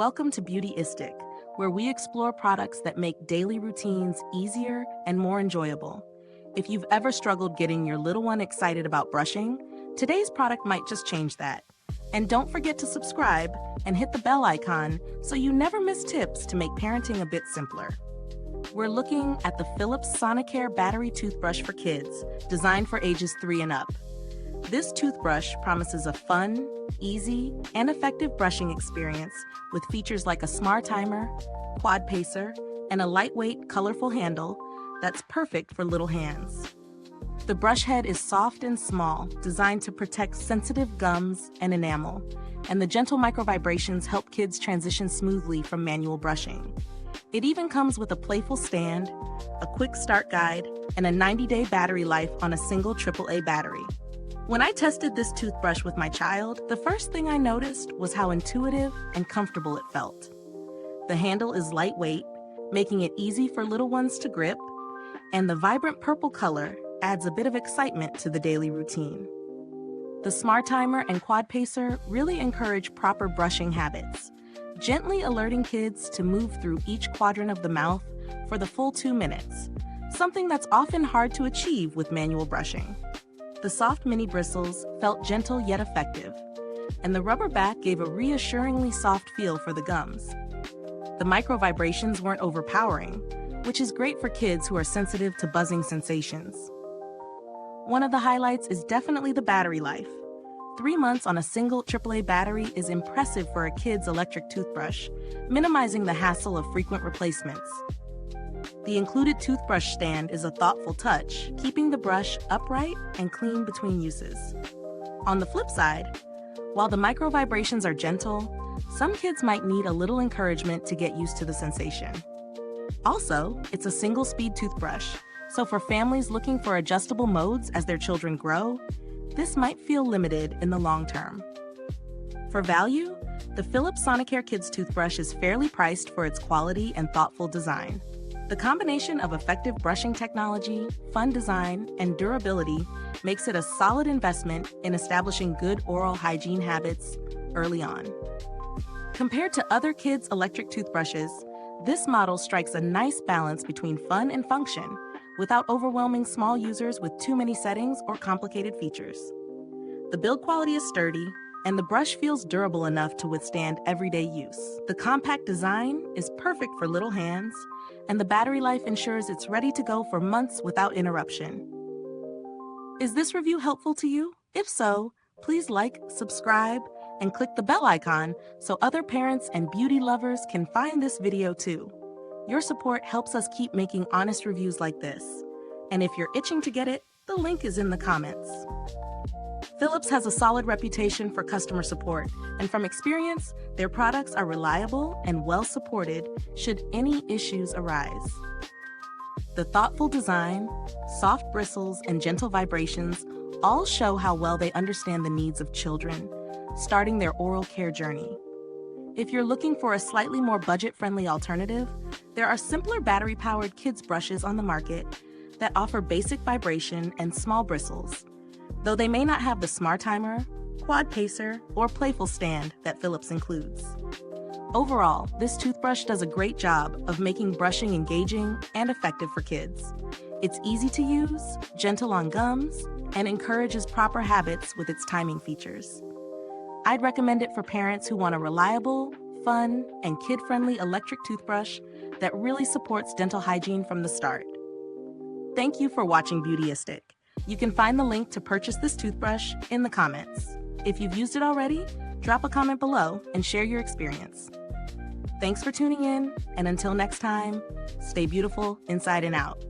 Welcome to Beautyistic, where we explore products that make daily routines easier and more enjoyable. If you've ever struggled getting your little one excited about brushing, today's product might just change that. And don't forget to subscribe and hit the bell icon so you never miss tips to make parenting a bit simpler. We're looking at the Philips Sonicare Battery Toothbrush for kids, designed for ages 3 and up. This toothbrush promises a fun, easy, and effective brushing experience with features like a SmarTimer, QuadPacer, and a lightweight, colorful handle that's perfect for little hands. The brush head is soft and small, designed to protect sensitive gums and enamel, and the gentle microvibrations help kids transition smoothly from manual brushing. It even comes with a playful stand, a quick start guide, and a 90-day battery life on a single AAA battery. When I tested this toothbrush with my child, the first thing I noticed was how intuitive and comfortable it felt. The handle is lightweight, making it easy for little ones to grip, and the vibrant purple color adds a bit of excitement to the daily routine. The SmarTimer and QuadPacer really encourage proper brushing habits, gently alerting kids to move through each quadrant of the mouth for the full 2 minutes, something that's often hard to achieve with manual brushing. The soft mini bristles felt gentle yet effective, and the rubber back gave a reassuringly soft feel for the gums. The microvibrations weren't overpowering, which is great for kids who are sensitive to buzzing sensations. One of the highlights is definitely the battery life. 3 months on a single AAA battery is impressive for a kid's electric toothbrush, minimizing the hassle of frequent replacements. The included toothbrush stand is a thoughtful touch, keeping the brush upright and clean between uses. On the flip side, while the microvibrations are gentle, some kids might need a little encouragement to get used to the sensation. Also, it's a single-speed toothbrush, so for families looking for adjustable modes as their children grow, this might feel limited in the long term. For value, the Philips Sonicare Kids toothbrush is fairly priced for its quality and thoughtful design. The combination of effective brushing technology, fun design, and durability makes it a solid investment in establishing good oral hygiene habits early on. Compared to other kids' electric toothbrushes, this model strikes a nice balance between fun and function, without overwhelming small users with too many settings or complicated features. The build quality is sturdy, and the brush feels durable enough to withstand everyday use. The compact design is perfect for little hands, and the battery life ensures it's ready to go for months without interruption. Is this review helpful to you? If so, please like, subscribe, and click the bell icon so other parents and beauty lovers can find this video too. Your support helps us keep making honest reviews like this. And if you're itching to get it, the link is in the comments. Philips has a solid reputation for customer support, and from experience, their products are reliable and well supported should any issues arise. The thoughtful design, soft bristles, and gentle vibrations all show how well they understand the needs of children, starting their oral care journey. If you're looking for a slightly more budget-friendly alternative, there are simpler battery-powered kids brushes on the market that offer basic vibration and small bristles, though they may not have the SmarTimer, QuadPacer, or playful stand that Philips includes. Overall, this toothbrush does a great job of making brushing engaging and effective for kids. It's easy to use, gentle on gums, and encourages proper habits with its timing features. I'd recommend it for parents who want a reliable, fun, and kid-friendly electric toothbrush that really supports dental hygiene from the start. Thank you for watching Beautyistic. You can find the link to purchase this toothbrush in the comments. If you've used it already, drop a comment below and share your experience. Thanks for tuning in, and until next time, stay beautiful inside and out.